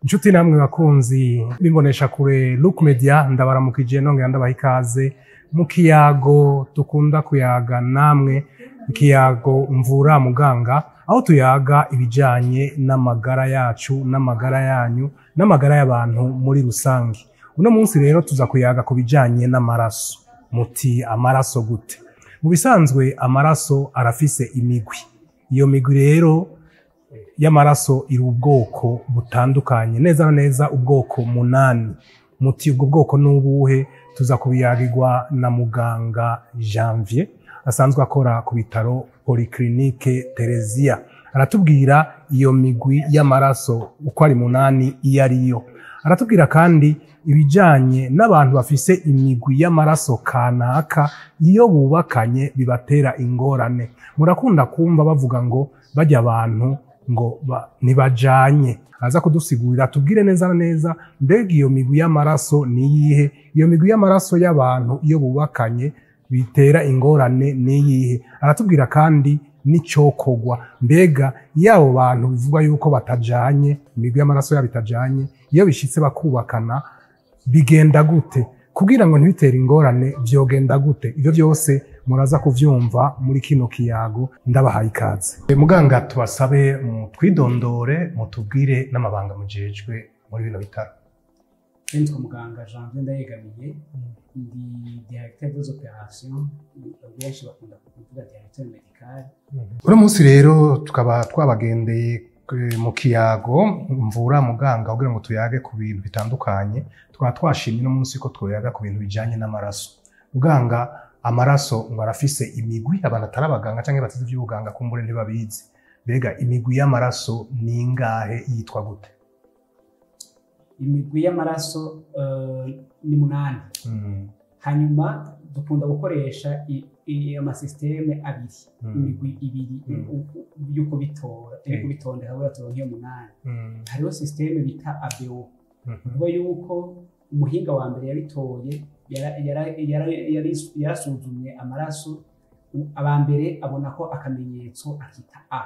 Inshuti namwe bakunzi bimbonesha kure Look Media ndabaramukije nongera ndabaha ikaze mu kiyago dukunda kuyaga namwe, ikiyago mvura muganga, aho tuyaga ibijanye n'amagara yacu n'amagara yanyu n'amagara y'abantu muri rusange. Uno munsi rero tuza kuyaga ku bijanye n'amaraso. Muti amaraso gute? Mu bisanzwe amaraso arafise imigwi. Iyo migwi rero y'amaraso iri ubwoko butandukanye, neza na neza ubwoko 8. Muti ubwo bwoko n'ubuhe? Tuza kubiyagirwa na muganga Janvier asanzwe akora ku bitaro Polyclinique Theresia. Aratubwira iyo migwi y'amaraso uko ari 8 iyo ariyo. Aratubwira kandi ibijanye n'abantu bafise imigwi y'amaraso kanaka iyo bubakanye bibatera ingorane. Murakunda kumva bavuga ngo bajya abantu ngo ntibajanye. Aza kudusigurira tubwire neza na neza mbega iyo migwi y'amaraso niyihe, iyo migwi y'amaraso y'abantu iyo bubakanye bitera ingorane niyihe. Aratubwira kandi n'icokogwa, mbega yabo bantu bivugwa yuko batajanye, imigwi y'amaraso yabo itajanye, iyo bishitse bakubakana bigenda gute? Kugira ngo ntibitere ingorane vyogenda gute? Ivyo byose muraza kuvyumva muri kino kiyago, ndabahaye ikaze. Muganga tubasabe twidondore, mutubwire n'amabanga mujejwe muri bino bitaro. Nitwa muganga Janvier Ndayegamiye, ndi directeur des opérations, benshi bakunda kuvuga directeur médical. Uno munsi rero tukaba twabagendeye mu kiyago mvura muganga kugira ngo tuyage ku bintu bitandukanye. Tukaba twashimye no munsi ko twoyaga ku bintu bijanye n'amaraso. Muganga, amaraso ngo arafise imigwi, abantu atarabaganga canke batize ivy'ubuganga kumbure ntibabizi. Mbega imigwi y'amaraso ni ingahe, yitwa gute? Imigwi y'amaraso ni 8. Hanyuma dukunda gukoresha amasysteme abiri, imigwi ibiri yuko bitora, yuko bitondeka bura turonke 8. Hariho systeme bita ABO. Ubwo yuko umuhinga wa mbere yabitoye yarasuzumye amaraso, abambere abona ko akamenyetso akita A.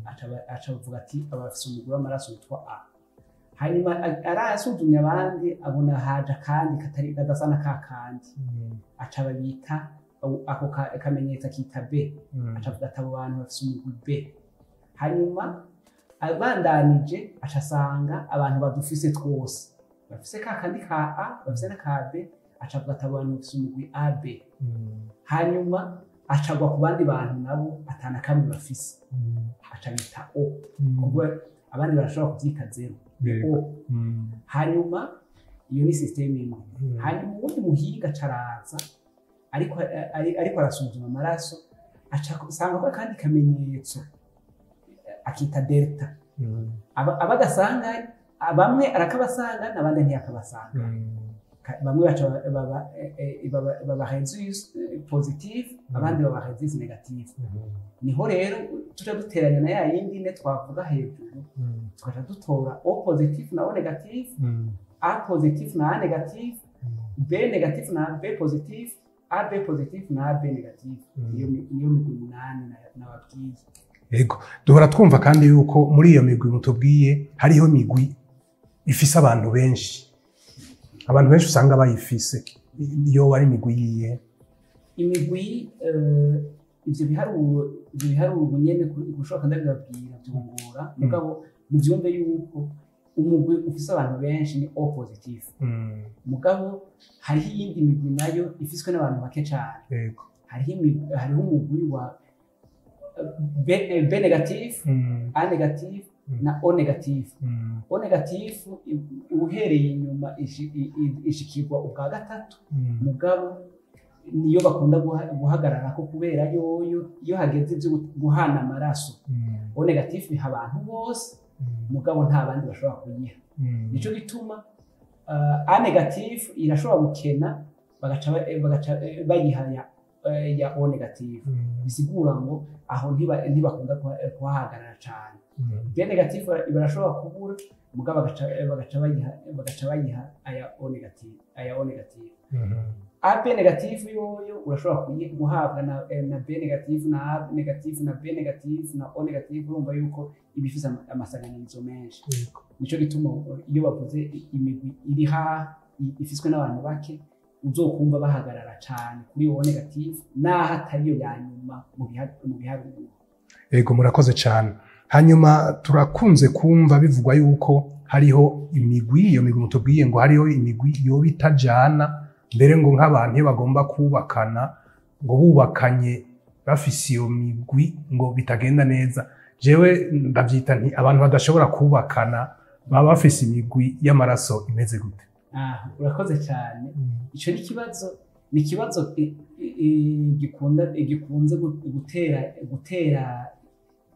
Aca bavuga ati abafise umugwi w'amaraso witwa A. Hanyuma arasuzumye abandi abona haja kandi katari kadasana kakandi, aca babita ako kamenyetso akita B. Aca avuga ati abo bantu bafise umugwi B. Hanyuma abandanije aca asanga abantu badufise twose bafise kakandi ka A, bafise na ka B, aca avuga ati abo bantu bafise umugwi AB. Hanyuma aca agwa ku bandi bantu nabo atana kamwe bafise, aca bita O. Ubwo abandi barashobora kuvyika 0. O. Hanyuma iyo ni systeme imwe. Hanyuma uwundi muhiga caraza ariko arasuzuma amaraso, aca usanga ko kandi kamenyetso akita delta. Abagasanga bamwe arakabasanga nabandi ntiyakabasanga. Bamwe baca baba rhesus positive, abandi baba rhesus negative. Niho rero tuja duteranya na ya yindi ne twavuga hejuru, tukaja dutora O positive na O negative, A positive na A negative, B negative na B positive, AB positive na AB negative. Niyo migwi 8 nababwiye. Yego, duhora twumva kandi yuko muri iyo migwi mutubwiye hariho migwi ifise abantu benshi. Abantu benshi usanga bayifise. Iyo wari migwi yiye? Imigwi ivyo biharuro nyene kushoka ndabibabwira byungura, mugabo muvyumve yuko umugwi ufise abantu benshi ni O positive. Mugabo hariho iyindi migwi nayo ifiswe n'abantu bake cyane. Yego. Hariho umugwi wa B negative, A negative na O negative. O negative uhereye inyuma ishikirwa ubwa gatatu, mugabo niyo bakunda guhagarara ko kubera iyo hageze byo guhana amaraso. O negative biha abantu bose, mugabo nta bandi bashobora kuyiha. Nico gituma A negative irashobora gukena bagaca bayiha ya O negative. Bisigura ngo aho ntibakunda kuhagarara cyane. B negative barashobora kubura, mugabo bagaca bayiha aya O negative. AB negative yoyo urashobora guhabwa na B negative na A negative na B negative na O negative, urumva yuko ibifise amasanganizo menshi. Nico gituma iyo bavuze imigwi iri ha ifiswe n'abantu bake uzokumva bahagarara cyane kuri O negative naho atariyo yanyuma mu biharuro. Ego murakoze cyane. Hanyuma turakunze kumva bivugwa yuko hariho imigwi, iyo migwi mutubwiye ngo hariho imigwi yoba itajana, mbere ngo nk'abantu bagomba kubakana ngo bubakanye bafise iyo migwi ngo bitagenda neza. Jewe ndavyita nti abantu badashobora kubakana baba bafise imigwi y'amaraso imeze gute? Urakoze cyane. Ico ni ikibazo gikunze gutera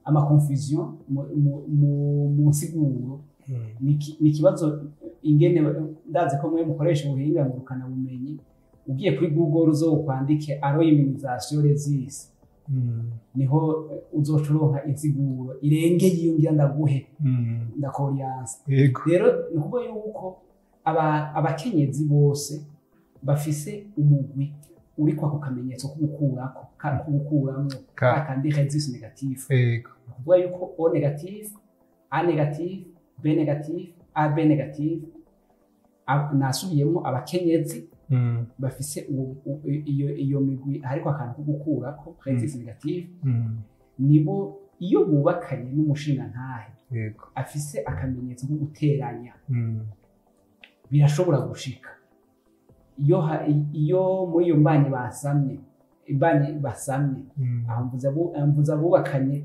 ama confusion mu nsiguro. Ni ikibazo ingene ndazi ko mwe mukoresha ubuhinga ngurukana bumenyi, ugiye kuri Google uzokwandike immunization resist, niho uzocuronka insiguro irenge yiyungira ndaguhe ndakoriyanse. Rero nukuvuga yuko abakenyezi bose bafise umugwi uri kwa kukamenyetso kugukurako kugukuramwo kandi resist negative. Nukuvuga yuko O negative, A negative, B negative, AB negative, nasubiyemo abakenyezi bafise iyo migwi ariko akantu kugukurako resist negative, nibo iyo bubakanye n'umushinga ntahe afise akamenyetso ko guteranya birashobora gushika. Iyo muri iyo mbanye basamye amvuza bubakanye,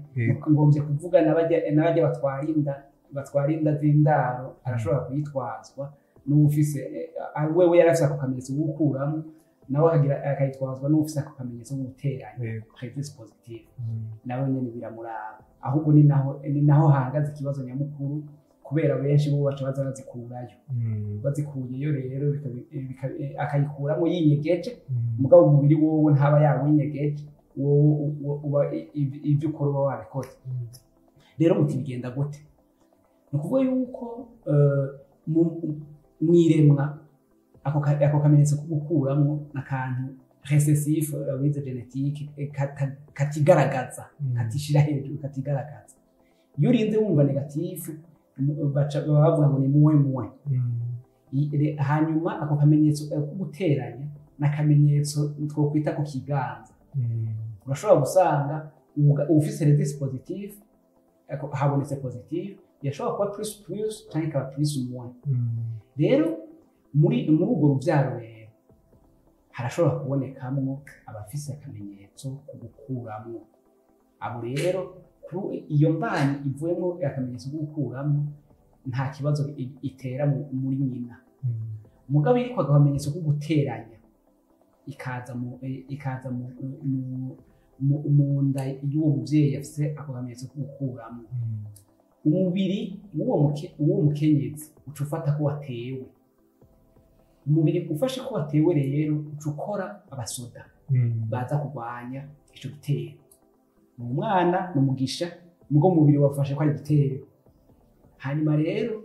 ngombye kuvuga n'abajya batwara inda z'indaro arashobora kuyitwazwa n'ufise wewe yarafise ako kamenyetso gukuramo, nawe akayitwazwa n'ufise ako kamenyetso guteranya resist positive, nawe nyene biramuraba. Ahubwo ni naho hahagaze ikibazo nyamukuru, kubera benshi bo baca baza bazikurayo. Bazikuyeyo rero akayikuramo yinyegeje, mugabo umubiri wowe ntaba yawinyegeje, wowe ibyo ukora uba wabikoze. Rero muti bigenda gute? Ni ukuvuga yuko mwiremwa ako kamenyetso ko gukuramo n'akantu recessif wize genetique katigaragaza, katishira hejuru, katigaragaza. Iyo urinze wumva negative bavuga ngo ni muwe. Hanyuma ako kamenyetso ko guteranya n'akamenyetso twokwita ku kiganza. Urashobora gusanga ufise resist positive habonetse positive, yashobora kuba plus cyangwa ikaba plus moins. Rero muri ubwo rubyaro rero harashobora kubonekamwo abafise akamenyetso ko gukuramo. Abo rero iyo mbanye ivuyemo akamenyetso ko gukuramo nta kibazo itera muri nyina. Mugabo iriko akamenyetso ko guteranya ikaza mu nda y'uwo muvyeyi afise ako kamenyetso ko gukuramo, umubiri w'uwo mukenyezi uca ufata ko watewe. Umubiri ufashe ko watewe rero uca ukora abasoda baza kurwanya ico gitero. Umwana n'umugisha mugo mubiri wafashe ko ari gitero. Hanyuma rero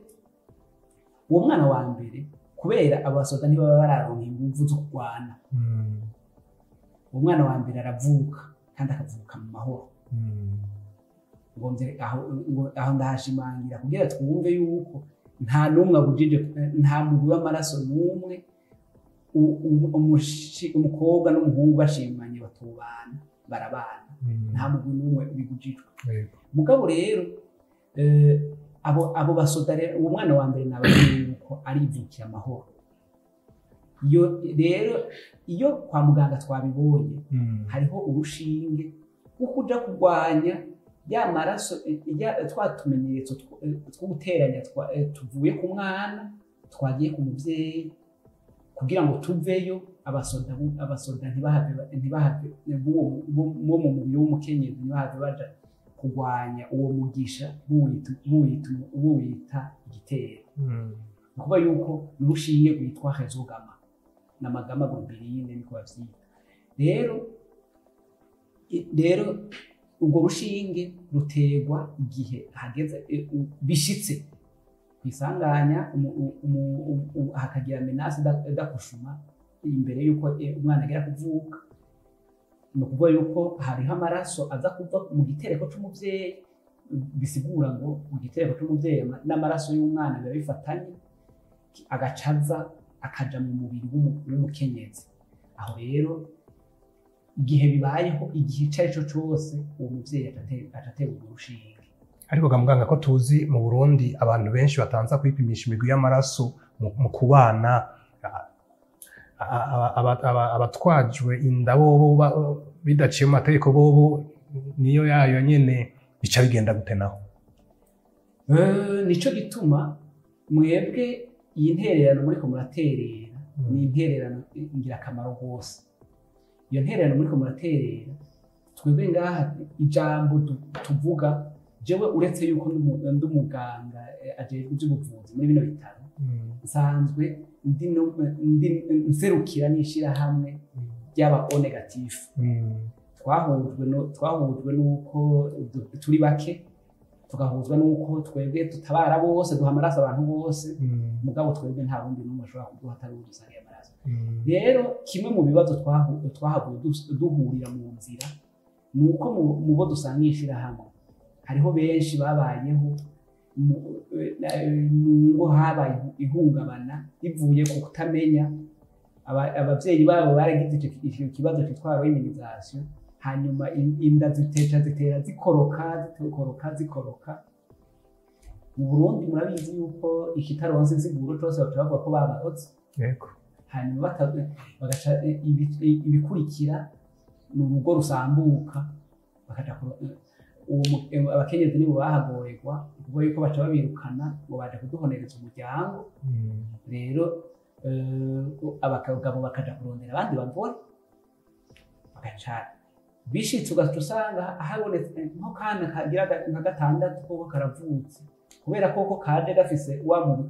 uwo mwana wa mbere, kubera abasoda ntibaba bararonka inguvu zo kurwana, uwo mwana wa mbere aravuka kandi akavuka mu mahoro. Ngombye aho ndahashimangira kugira twumve yuko nta numwe abujije, nta mugwi w'amaraso n'umwe umukobwa n'umuhungu bashimanye batubana barabana, nta mugwi n'umwe bigujijwe. Mugabo rero abo basoda rero uwo mwana wa mbere nababwiye yuko arivukira amahoro. Iyo kwa muganga twabibonye hariho urushinge rwo kuja kurwanya ya maraso twa tumenyetso two guteranya tuvuye ku mwana twagiye ku muvyeyi, kugira ngo tuveyo abasoda ntibahave bo mu mubiri w'umukenyezi, ntibahave baja kurwanya uwo mugisha buwita igitero. Kuba yuko urushinge rwitwa rezogama n'amagama globirine niko bavyita. Rero ubwo rushinge rutegwa igihe hageze bishitse kwisanganya hakagira menace idakushuma, imbere yuko umwana agera kuvuka ni ukuvuga yuko hariho amaraso aza kuva mu gitereko c'umuvyeyi bisigura ngo mu gitereko c'umuvyeyi n'amaraso y'umwana biba bifatanye agacaza akaja mu mubiri w'umukenyezi aho rero igihe bibayeho igihe icarico cose uwo muvyeyi ataterwa urushinge. Ariko kamuganga ko tuzi mu Burundi abantu benshi batanza kwipimisha imigwi y'amaraso mu kubana abatwajwe inda bobo bidaciye mu mategeko bobo niyo yayo nyene bica bigenda gute naho? Nico gituma mwebwe iyi ntererano muriko muraterera ni intererano ingirakamaro rwose. Iyo ntererano muriko muraterera twebwe ngaha ijambo tuvuga jewe uretse yuko ndi umuganga ajejwe ivy'ubuvuzi muri bino bitaro nsanzwe nserukira n'ishirahamwe ry'aba O negatif. Twahujwe nuko turi bake tugahuzwa nuko twebwe tutabara bose duha amaraso abantu bose mugabo twebwe nta wundi n'umwe ashobora kuduha atari udusangiye amaraso. Rero kimwe mu bibazo twahavuye duhurira mu nzira nuko mu bo dusangiye ishirahamwe hariho benshi babayeho ngo habaye ihungabana bivuye ku kutamenya abavyeyi babo baragize icyo kibazo cyitwa immunization hanyuma inda zitera zikoroka. Mu Burundi murabizi yuko ikitaronse insiguro cyose bavuga ko babarotse yego hanyuma bagaca ibikurikira mu rugo rusambuka bakaja abakenyezi nibo bahagorerwa kuko yuko baca babirukana ngo baje kuduhonereza umuryango. Rero abagabo bakaja kurondera abandi bagore bagaca bishitse ugaca usanga ahabonetse nko kana kagira nka gatandatu koko karavutse kubera koko kaje gafise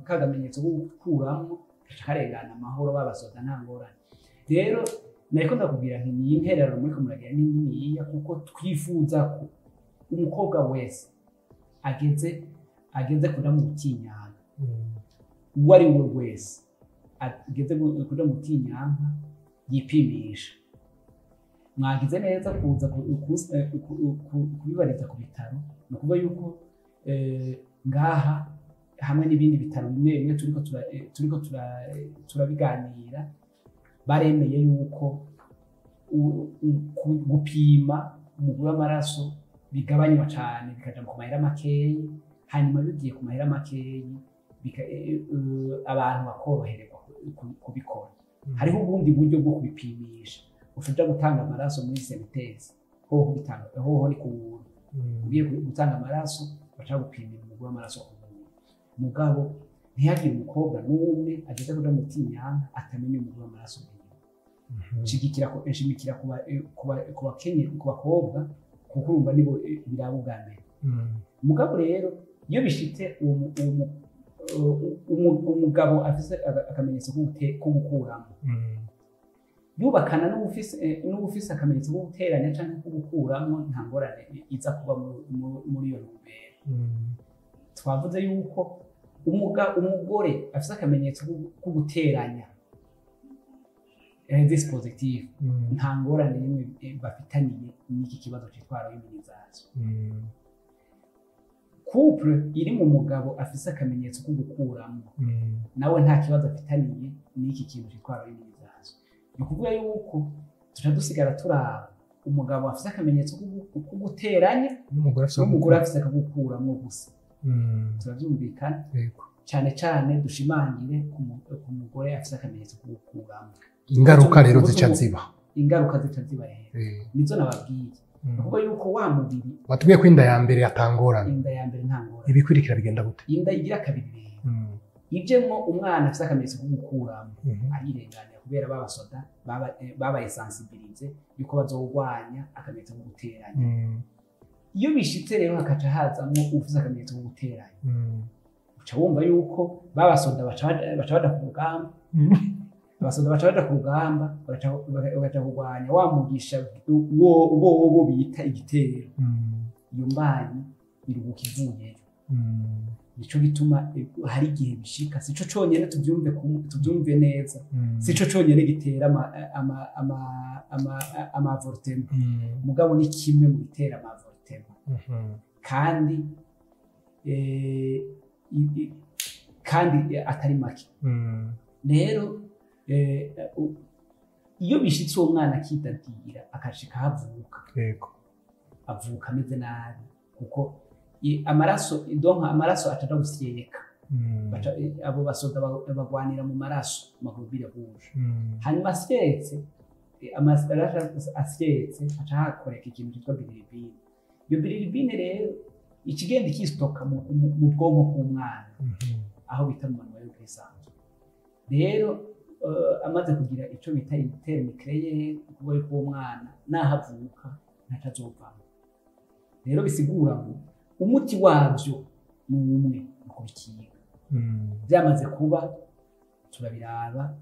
kagamenyetso ko gukuramwo gaca karengana amahoro babasoda nta ngorane. Rero nariko ndakubwira nti ni intererano muriko muragira niniya kuko twifuza ko umukobwa wese ageze kuja mu butinyanka uwo ari we wese ageze kuja mu butinyanka yipimisha. Mwagize neza kuza kubibariza ku bitaro ni ukuvuga yuko ngaha hamwe n'ibindi bitaro bimwe bimwe turiko turabiganira baremeye yuko gupima umugwi w'amaraso bigabanywa cyane bikaja ku mahera makeyi hanyuma bigiye ku mahera makeyi abantu bakorohererwa kubikora. Hariho ubundi buryo bwo kubipimisha ushobora gutanga amaraso muri senitezi hoho ni ku buntu ugiye gutanga amaraso baca gupimira umugwi w'amaraso ku buntu mugabo ntihagire umukobwa n'umwe ageze kuja mu butinyanka atamenya umugwi w'amaraso nshimikira ku bakobwa kuko urumva nibo biraba ubwa mbere. Mugabo rero iyo bishitse umugabo afise akamenyetso ko gukuramo yubakana n'ubufise akamenyetso ko guteranya canke ko gukuramo nta ngorane iza kuba muri iyo ntumbero. Twavuze yuko umugore afise akamenyetso ko guteranya dispositif nta ngorane nimwe bafitaniye n'iki kibazo cyitwara immunization. Couple iri mu mugabo afise akamenyetso ko gukuramo nawe nta kibazo afitaniye n'iki kintu cyitwara immunization. Ni ukuvuga yuko tuca dusigara turaba umugabo afise akamenyetso ko guteranya n'umugore afise ko gukuramo gusa. Turavyumvikana cyane dushimangire ku mugore afise akamenyetso ko gukuramo. Ingaruka rero zica ziba rero nizo nababwiye. Kuko yuko wa mubiri watubwiye ko inda ya mbere yatangorana inda ya mbere ntangorana ibikurikira bigenda gute? Inda igira kabiri rero ijemwo umwana afise akamenyetso ko gukuramo arirenganira kubera babasoda babaye sensibilize yuko bazogwanya akamenyetso ko guteranya. Iyo bishitse rero hakaca hazamwo ufise akamenyetso ko guteranya uca wumva yuko babasoda baca baja ku rugamba abasoda baca baja ku rugamba bagaca kurwanya wa mugisha wo bita igitero. Iyo mbanyi iruhuka ivuyeyo nico gituma hari igihe bishika sico conyene tubyumve neza sico conyene gitera ama avortement mugabo ni kimwe mu bitera ama avortement kandi atari make rero iyo bishitse uwo mwana akidadira akashika havuka avuka ameze nabi kuko amaraso ataja gusyeka abo basoda bagwanira mu maraso magobire rouge hanyuma asyetse aca hakoreka ikintu cyitwa bilirubine iyo bilirubine rero ikigenda kistoka mu bwonko bw'umwana aho bita mu manuel bw'isanzwe rero amaze kugira ico bita intermicreye kuko yuko umwana nahavuka ntazovamo rero bisigura ngo umuti wabyo ni umwe ukubikiga byamaze kuba turabiraba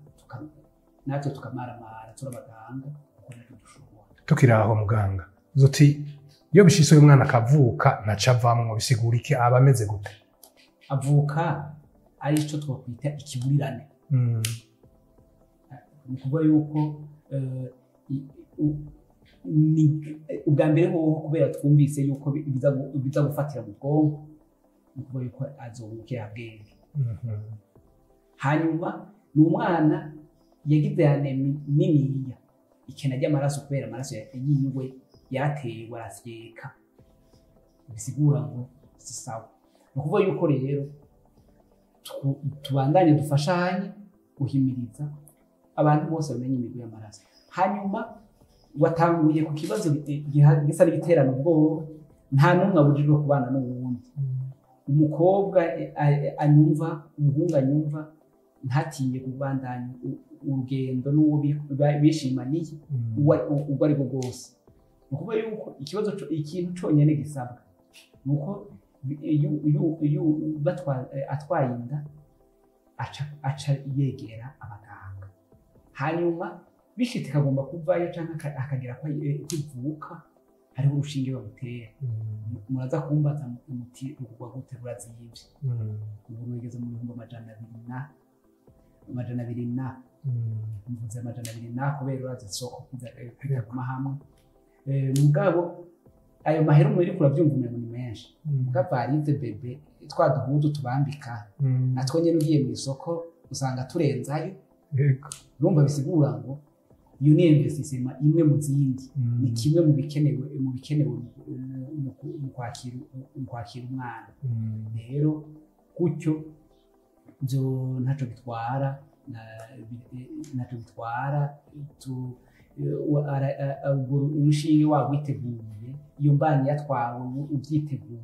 natwe tukamaramara turabaganga kuko natwe dushobora tukiraho muganga zuti iyo bishise uyu mwana akavuka nacavamwo bisigura iki aba ameze gute avuka ari ico twakwita ikiburirane ni kuvuga yuko ubwa mbere ho kubera twumvise yuko biza gufatira mu bwonko ni kuvuga yuko azobukira bwenge hanyuma ni umwana yagize anemi niniya ikena ry'amaraso kubera amaraso yiwe yatewe arasyeka bisigura ngo si sawa ni kuvuga yuko rero tubandanye dufashanye guhimiriza abantu bose bamenye imigwi y'amaraso hanyuma watanguye ku kibazo gisa n'igiterano ubwoba nta n'umwe abujijwe kubana n'uwundi umukobwa anyumva umuhungu anyumva ntatinye kubandanya urugendo n'uwo bishimaniye ubwo ari bwo bwose ni ukuvuga yuko ikintu cyonyine gisabwa ni uko iyo atwaye inda aca yegera abaganga hanyuma bishitse akagomba kuvayo cyangwa akagira ko ivuka hariho urushinge bamutera muraza kumbaza umuti rugwa gute buraziyivye ubu rwegeze mu bihumbi amajana abiri na mvuze amajana abiri na kubera uraza isoko kwiga ku mahamwe mugabo ayo mahera muri kurabyumva umengo ni menshi mugabo arize bebe twaduhudu tubambika natwe nyene ugiye mu isoko usanga turenzayo urumva bisigura ngo iyo ni investissement imwe mu zindi ni kimwe mu bikenewe mu kwakira umwana rero gutyo byo ntaco bitwara urushinge wagwiteguye iyo mbani yatwawe ubyiteguye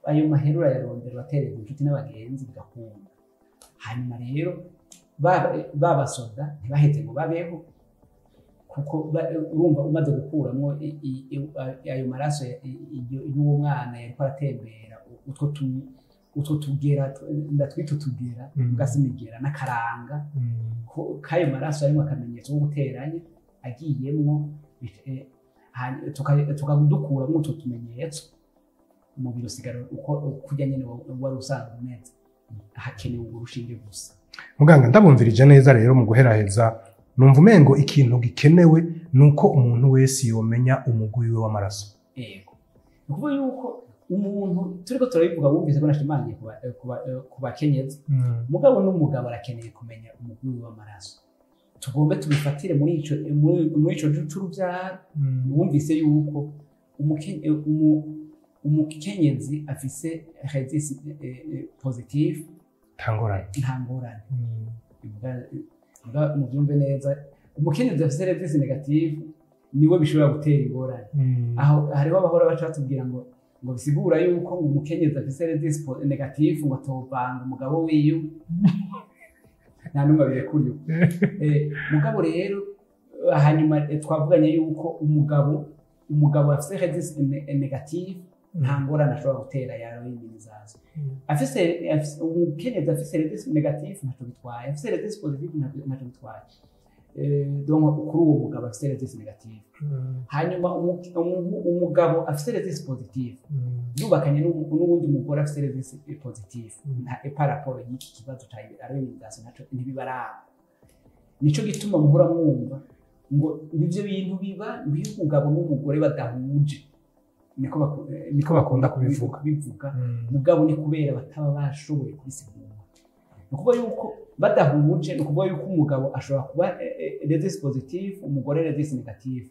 ayo mahera urayarondera batereza inshuti n'abagenzi bigakunda hanyuma rero babasoda ntibaheze ngo babeho kuko urumva umaze gukuramo ayo maraso y'uwo mwana yariko aratembera utwo tugera ndatwita utugera ugasimigera n'akaranga k'ayo maraso arimo akamenyetso ko guteranya agiyemwo tukadukuramo utwo tumenyetso umubiri usigara uko kujya nyene wari usanzwe umeze hakenewe urushinge gusa muganga ndabumvirije neza rero mu guheraheza numva umengo ikintu gikenewe nuko umuntu wese yomenya umugwi we w'amaraso yego ukuvuga yuko umuntu turiko turabivuga wumvise ko nashimangiye ku bakenyezi mugabo n'umugabo arakeneye kumenya umugwi we w'amaraso tugombe tubifatire muri ico c'uruvyaro wumvise yuko umukenyezi afise rhésus positif ntangorane mubyumve neza umukenyezi afise rhésus negative niwe bishobora gutera ingorane aho hariho abahora baca batubwira ngo bisigura yuko umukenyezi afise rhésus negative ngo atobanga umugabo wiwe nta numwe birekuriwe mugabo rero hanyuma twavuganye yuko umugabo afise rhésus negative nta ngorane ashobora gutera yaro y'iminizazo umukenyezi afise rhésus negative ntaco bitwaye afise rhésus positive ntaco bitwaye donc kuri uwo mugabo afite resistance negative. Hanyuma umugabo afite resistance positive yubakanye n'ubundi mugore afite resistance positive nta paraporo y'iki kibazo cya areminization naco ntibibaraba. Nico gituma muhora mwumva ngo ivyo bintu biba umugabo n'umugore badahuje, niko bakunda kubivuga. Mugabo ni kubera bataba bashoboye kubisigura. Nukuvuga yuko badahuje, nukuvuga yuko umugabo ashobora kuba resistance positive, umugore resistance negative.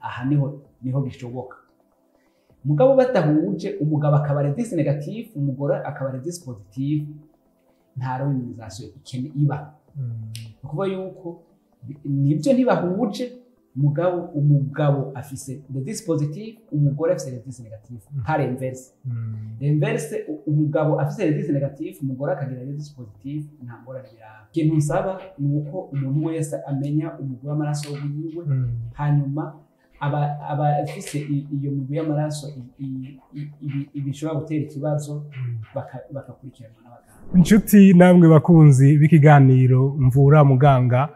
Aha niho bishoboka. Mugabo badahuje, umugabo akaba resistance negative, umugore akaba resistance positive, nta areminization ikene iba. Nukuvuga yuko nibyo ntibahuje, umugabo afise resistance positive, umugore afise resistance negative. Par inverse, umugabo afise resistance negative, umugore akagira resistance positive, nta ngorane biraba. Ikintu nsaba ni uko umuntu wese amenya umugwi w'amaraso wiwe, hanyuma aba afise iyo migwi y'amaraso ibishobora gutera ikibazo bakakurikirana n'abaganga. Inshuti namwe bakunzi b'ikiganiro Mvura Muganga,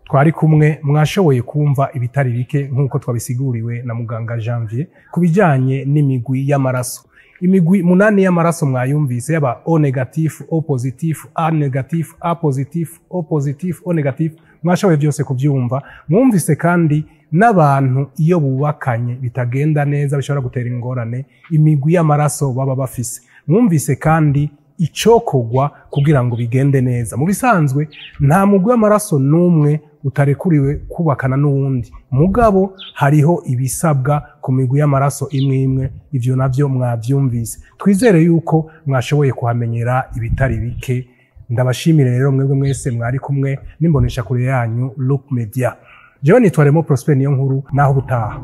twari kumwe mwashoboye kumva ibitari bike nk'uko twabisiguriwe na muganga Janvier kubijanye n'imigwi y'amaraso. Imigwi 8 y'amaraso mwayumvise yaba O negative, O positive, A negative, A positive, O positive, O negative, mwashoboye byose kubyumva. Mwumvise kandi n'abantu iyo bubakanye bitagenda neza bishobora gutera ingorane imigwi y'amaraso baba bafise. Mwumvise kandi icokogwa kugira ngo bigende neza. Mu bisanzwe nta mugwi w'amaraso numwe utarekuriwe kubakana n'uwundi, mugabo hariho ibisabwa ku migwi y'amaraso imwe, ivyo navyo mwavyumvise. Twizere yuko mwashoboye kuhamenyera ibitari bike. Ndabashimire rero mwebwe mwese mwari kumwe n'imbonesha kure yanyu Look Media. Jewe nitwa Remo Prosper Niyonkuru, naho butaha.